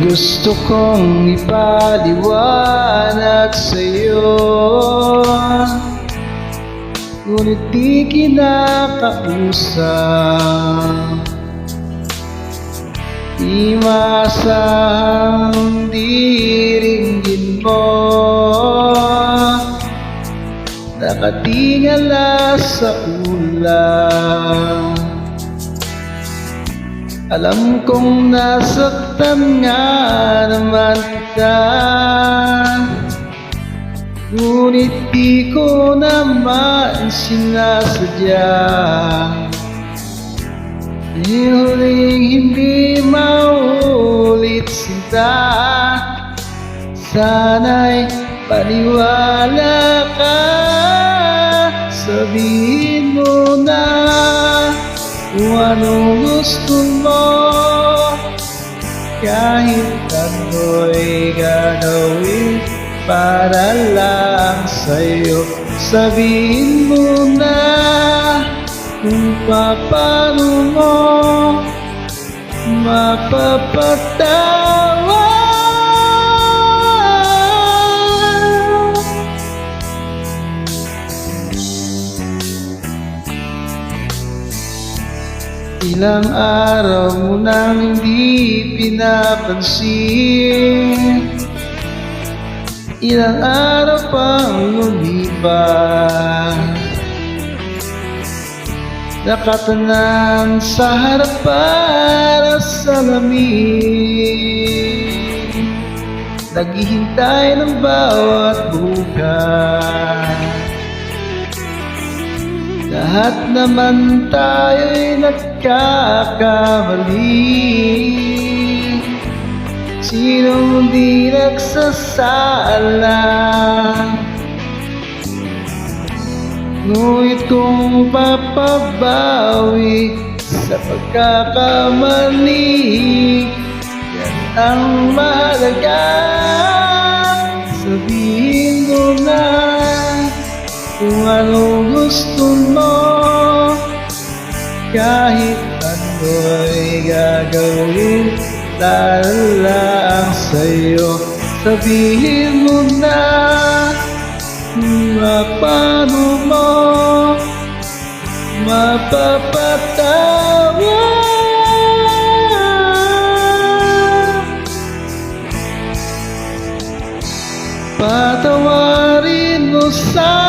Gusto kong ipaliwanag sa'yo, ngunit di kinakausap. Di masang diringgin mo, nakatingala sa ulan. Alam kong nasaktan nga naman kita, ngunit di ko naman sinasadya. Huling hindi maulit sinta, sana'y paniwala ka. Sabihin mo na kung anong gusto mo, kahit ano'y gagawin para lang sa'yo. Sabihin mo na kung paano mo mapapatawa. Ilang araw mo nang hindi pinapansin, ilang araw pang lumipas, nakatanan sa harap para sa lamig, naghihintay ng bawat bukas. Lahat naman tayo'y nagkakamali, sinong di nagsasala? Ngunit kung papabawi sa pagkakamali, yan ang mahalaga. Sabihin mo na kung ano gusto mo, kahit ano'y gagawin para lang sa'yo. Sabihin mo na kung paano mo mapapatawa. Patawarin mo sa